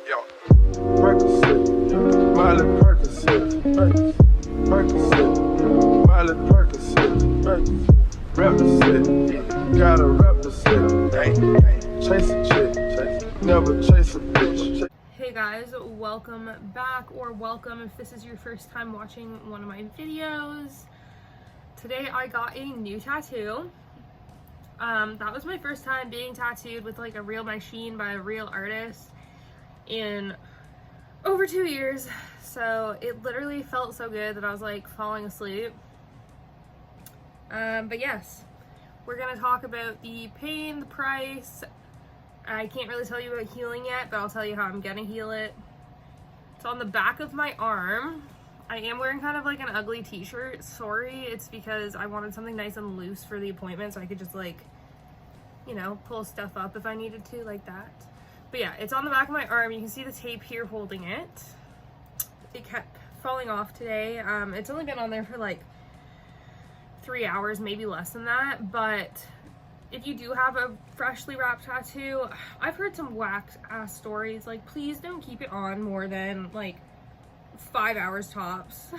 Yo. Percocet, Miley Percocet, Percocet, Miley Percocet, represent, gotta represent, chase a chick, never chase a bitch. Hey guys, welcome back, or welcome if this is your first time watching one of my videos. Today I got a new tattoo. That was my first time being tattooed with like a real machine by a real artist in over 2 years. So it literally felt so good that I was like falling asleep. But yes, we're gonna talk about the pain, the price. I can't really tell you about healing yet, but I'll tell you how I'm gonna heal it. It's on the back of my arm. I am wearing kind of like an ugly t-shirt. Sorry, it's because I wanted something nice and loose for the appointment so I could just like, you know, pull stuff up if I needed to, like that. But yeah, it's on the back of my arm. You can see the tape here holding it. It kept falling off today. It's only been on there for like 3 hours, maybe less than that, but if you do have a freshly wrapped tattoo, I've heard some whack ass stories. Like, please don't keep it on more than like 5 hours tops.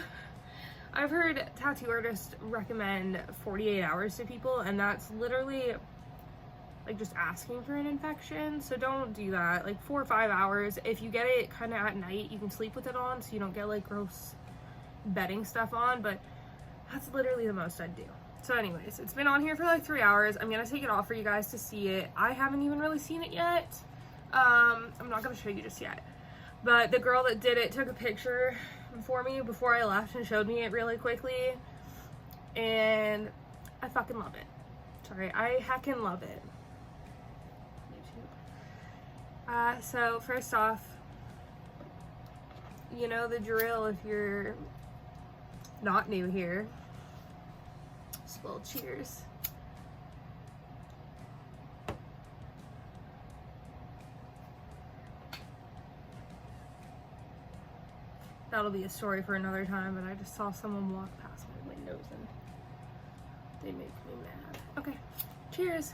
I've heard tattoo artists recommend 48 hours to people, and that's literally like just asking for an infection. So don't do that. Like 4 or 5 hours. If you get it kind of at night, you can sleep with it on so you don't get like gross bedding stuff on, but that's literally the most I'd do. So anyways, it's been on here for like 3 hours. I'm gonna take it off for you guys to see it. I haven't even really seen it yet. I'm not gonna show you just yet. But the girl that did it took a picture for me before I left and showed me it really quickly. And I fucking love it. Sorry, I heckin' love it. So first off, you know the drill if you're not new here. Just a little cheers. That'll be a story for another time, but I just saw someone walk past my windows and they make me mad. Okay, cheers.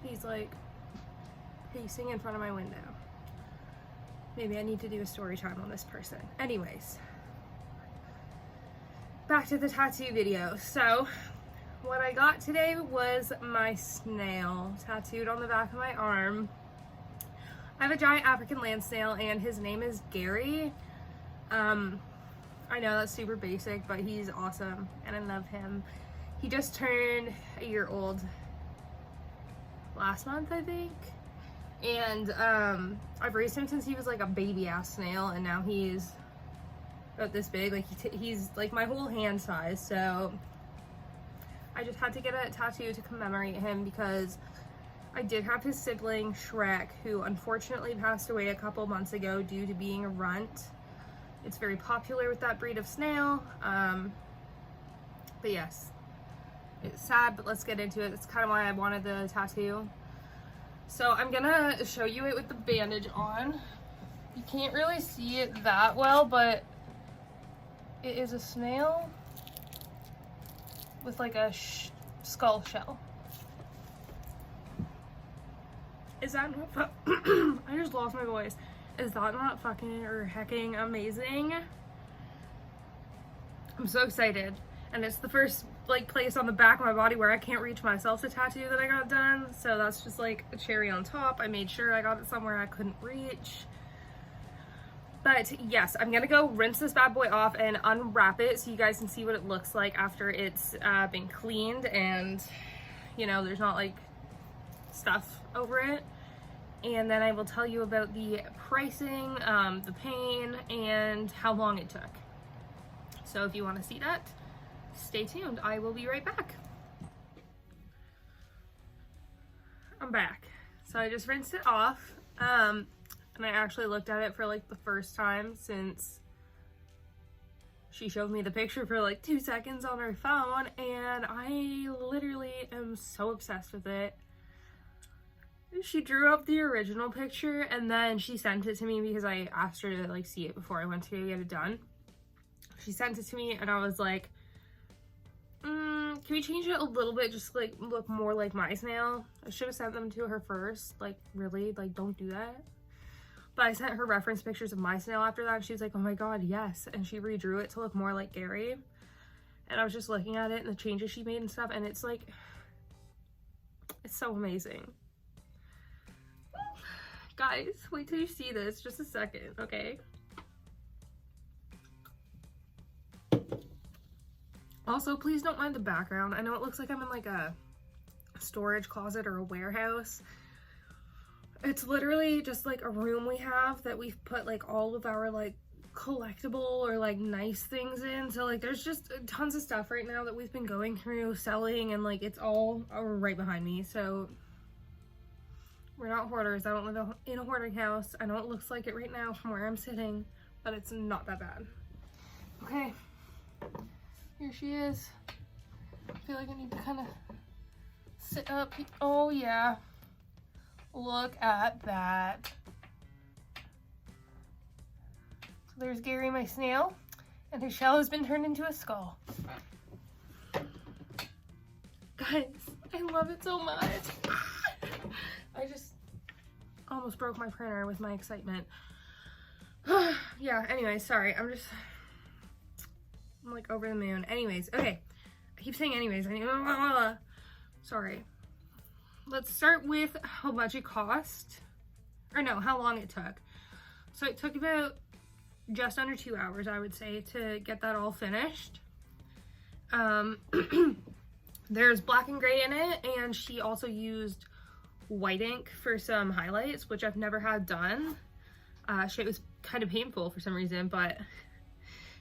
He's like pacing in front of my window. Maybe I need to do a story time on this person. Anyways, back to the tattoo video. So what I got today was my snail tattooed on the back of my arm. I have a giant African land snail and his name is Gary. I know that's super basic, but he's awesome and I love him. He just turned a year old last month, I think. And I've raised him since he was like a baby ass snail, and now he's about this big. Like he's like my whole hand size. So I just had to get a tattoo to commemorate him because I did have his sibling Shrek, who unfortunately passed away a couple months ago due to being a runt. It's very popular with that breed of snail. But yes, it's sad, but let's get into it. That's kind of why I wanted the tattoo. So I'm gonna show you it with the bandage on. You can't really see it that well, but it is a snail with like a skull shell. Is that not I just lost my voice. Is that not fucking or hecking amazing? I'm so excited. And it's the first like place on the back of my body where I can't reach myself to tattoo that I got done. So that's just like a cherry on top. I made sure I got it somewhere I couldn't reach. But yes, I'm gonna go rinse this bad boy off and unwrap it so you guys can see what it looks like after it's been cleaned and, you know, there's not like stuff over it. And then I will tell you about the pricing, the pain, and how long it took. So if you want to see that, stay tuned. I will be right back. I'm back. So I just rinsed it off. And I actually looked at it for like the first time since she showed me the picture for like 2 seconds on her phone, and I literally I am so obsessed with it. She drew up the original picture and then she sent it to me because I asked her to like see it before I went to go get it done. She sent it to me and I was like, can we change it a little bit, just like look more like my snail? I should have sent them to her first. Like, really? Like, don't do that. But I sent her reference pictures of my snail after that and she was like, oh my god, yes. And she redrew it to look more like Gary. And I was just looking at it and the changes she made and stuff, and it's like, it's so amazing. Guys, wait till you see this, just a second, okay? Also, please don't mind the background. I know it looks like I'm in like a storage closet or a warehouse. It's literally just like a room we have that we've put like all of our like collectible or like nice things in. So like there's just tons of stuff right now that we've been going through selling, and like it's all right behind me. So we're not hoarders. I don't live in a hoarding house. I know it looks like it right now from where I'm sitting, but it's not that bad. Okay, here she is. I feel like I need to kind of sit up. Oh yeah, look at that. So there's Gary, my snail, and his shell has been turned into a skull. Guys, I love it so much. I just almost broke my printer with my excitement. Yeah, anyway, sorry. I'm like over the moon. Anyways, okay. I keep saying anyways. Sorry. Let's start with how much it cost. Or no, how long it took. So it took about just under 2 hours, I would say, to get that all finished. There's black and gray in it, and she also used white ink for some highlights, which I've never had done. Shit was kind of painful for some reason, but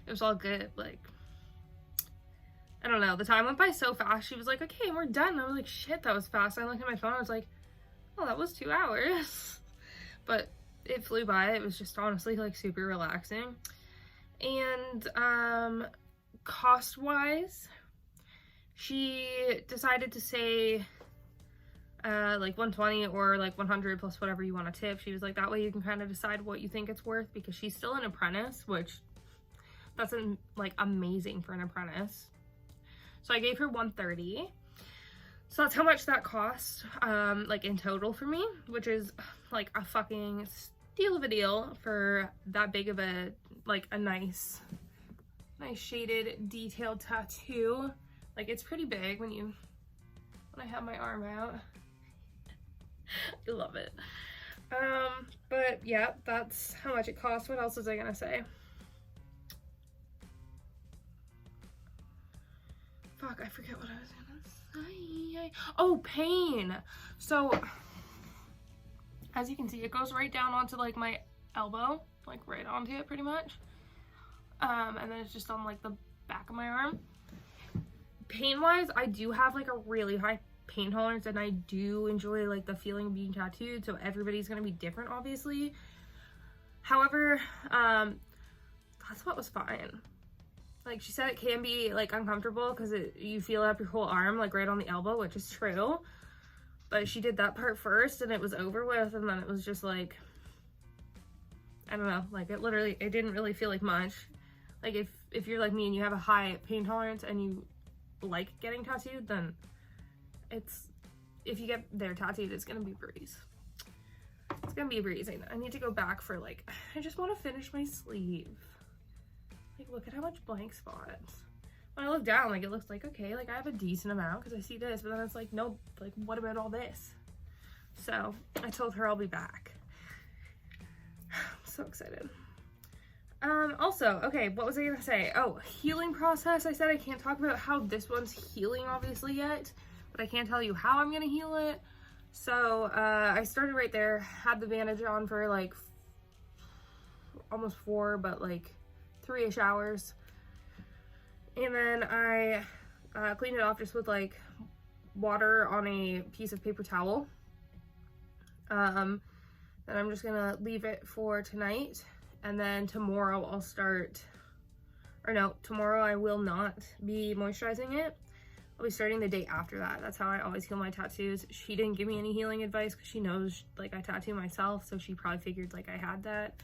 it was all good. Like, I don't know, the time went by so fast. She was like, okay, we're done. I was like, shit, that was fast. I looked at my phone, I was like, oh, that was 2 hours. But it flew by. It was just honestly like super relaxing. And cost wise, she decided to say like 120 or like 100 plus whatever you want to tip. She was like, that way you can kind of decide what you think it's worth, because she's still an apprentice, which that's like amazing for an apprentice. So I gave her 130. So that's how much that cost like in total for me, which is like a fucking steal of a deal for that big of a like a nice shaded detailed tattoo. Like, it's pretty big when I have my arm out. I love it. But yeah, that's how much it cost. What else was I gonna say? Fuck, I forget what I was gonna say. Oh, pain. So, as you can see, it goes right down onto like my elbow, like right onto it pretty much. And then it's just on like the back of my arm. Pain wise, I do have like a really high pain tolerance, and I do enjoy like the feeling of being tattooed, so everybody's gonna be different obviously. However, that's what was fine. Like, she said it can be like uncomfortable because you feel it up your whole arm, like right on the elbow, which is true, but she did that part first and it was over with, and then it was just like, I don't know, like it didn't really feel like much. Like, if you're like me and you have a high pain tolerance and you like getting tattooed, then if you get there tattooed, it's gonna be a breeze. It's gonna be a breeze. I need to go back for like, I just want to finish my sleeve. Like, look at how much blank spots. When I look down, like, it looks like, okay, like I have a decent amount because I see this, but then it's like, no, like, what about all this? So I told her I'll be back. I'm so excited. Also, okay, what was I gonna say? Oh, healing process. I said I can't talk about how this one's healing obviously yet, but I can't tell you how I'm gonna heal it. So I started right there, had the bandage on for like almost 4, but like 3-ish hours, and then I cleaned it off just with like water on a piece of paper towel. Then I'm just gonna leave it for tonight, and then tomorrow I'll start, or no, tomorrow I will not be moisturizing it. I'll be starting the day after that. That's how I always heal my tattoos. She didn't give me any healing advice because she knows like I tattoo myself, so she probably figured like I had that.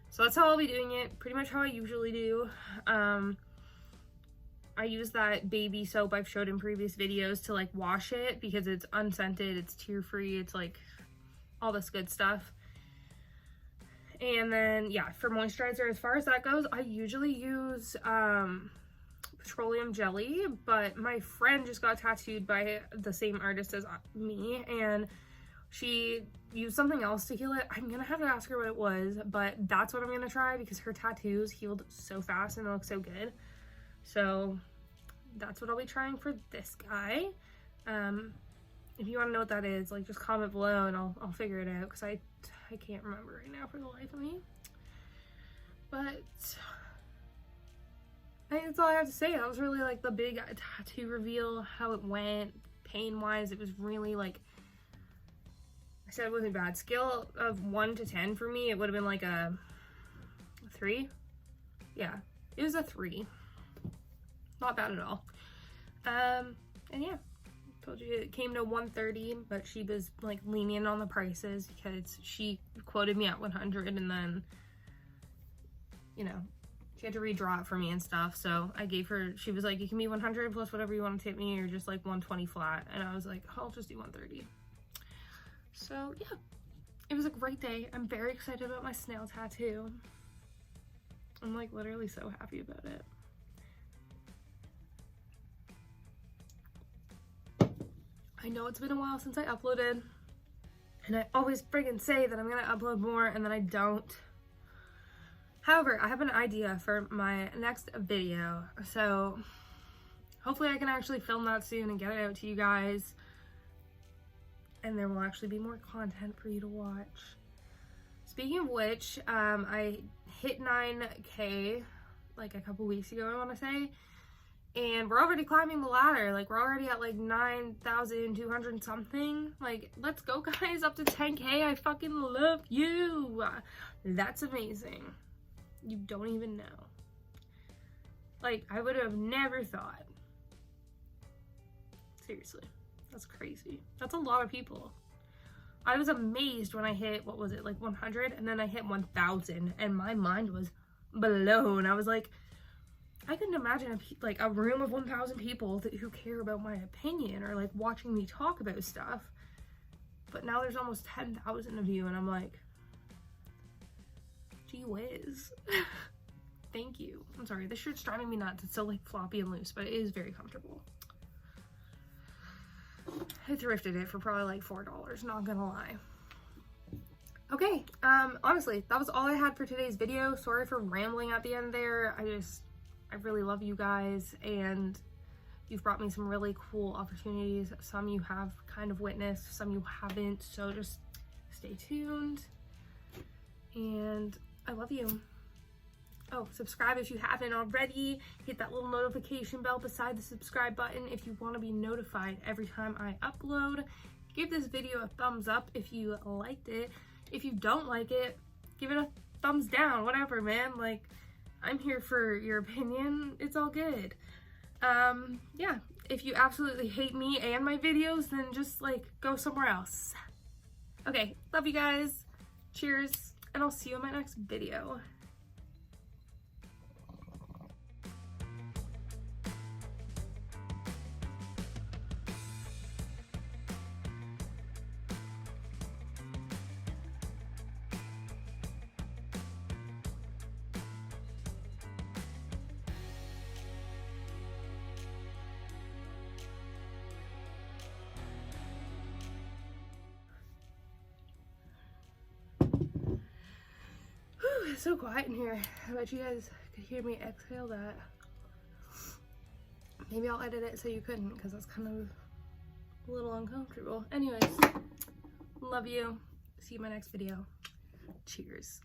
So that's how I'll be doing it, pretty much how I usually do. I use that baby soap I've showed in previous videos to like wash it because it's unscented, it's tear-free, it's like all this good stuff. And then yeah, for moisturizer, as far as that goes, I usually use petroleum jelly, but my friend just got tattooed by the same artist as me, and she used something else to heal it. I'm gonna have to ask her what it was, but that's what I'm gonna try because her tattoos healed so fast and they look so good. So that's what I'll be trying for this guy. If you want to know what that is, like just comment below and I'll figure it out because I can't remember right now for the life of me. But I think that's all I have to say. That was really like the big tattoo reveal, how it went. Pain wise, it was really like, I said it wasn't bad. Scale of 1 to 10 for me, it would have been like a 3. Yeah, it was a 3. Not bad at all. And yeah, told you it came to $130, but she was like lenient on the prices because she quoted me at 100 and then, you know, she had to redraw it for me and stuff. So I gave her, she was like, you can be 100 plus whatever you want to tip me, or just like 120 flat. And I was like, I'll just do 130. So yeah, it was a great day. I'm very excited about my snail tattoo. I'm like literally so happy about it. I know it's been a while since I uploaded, and I always friggin' say that I'm gonna upload more and then I don't. However, I have an idea for my next video, so hopefully I can actually film that soon and get it out to you guys, and there will actually be more content for you to watch. Speaking of which, I hit 9K like a couple weeks ago, I want to say, and we're already climbing the ladder. Like we're already at like 9,200 something. Like let's go guys, up to 10K. I fucking love you. That's amazing. You don't even know. Like I would have never thought. Seriously, that's crazy. That's a lot of people. I was amazed when I hit, what was it, like 100, and then I hit 1,000 and my mind was blown. I was like, I couldn't imagine a room of 1,000 people who care about my opinion or like watching me talk about stuff. But now there's almost 10,000 of you and I'm like, gee whiz. Thank you. I'm sorry, this shirt's driving me nuts. It's so like floppy and loose, but it is very comfortable. I thrifted it for probably like $4, not gonna lie. Okay, honestly, that was all I had for today's video. Sorry for rambling at the end there. I really love you guys, and you've brought me some really cool opportunities. Some you have kind of witnessed, some you haven't, so just stay tuned, and I love you. Oh, subscribe if you haven't already. Hit that little notification bell beside the subscribe button if you want to be notified every time I upload. Give this video a thumbs up if you liked it. If you don't like it, give it a thumbs down, whatever, man. Like, I'm here for your opinion. It's all good. Yeah, if you absolutely hate me and my videos, then just like go somewhere else. Okay, love you guys. Cheers, and I'll see you in my next video. It's so quiet in here. I bet you guys could hear me exhale that. Maybe I'll edit it so you couldn't, because that's kind of a little uncomfortable. Anyways, love you. See you in my next video. Cheers.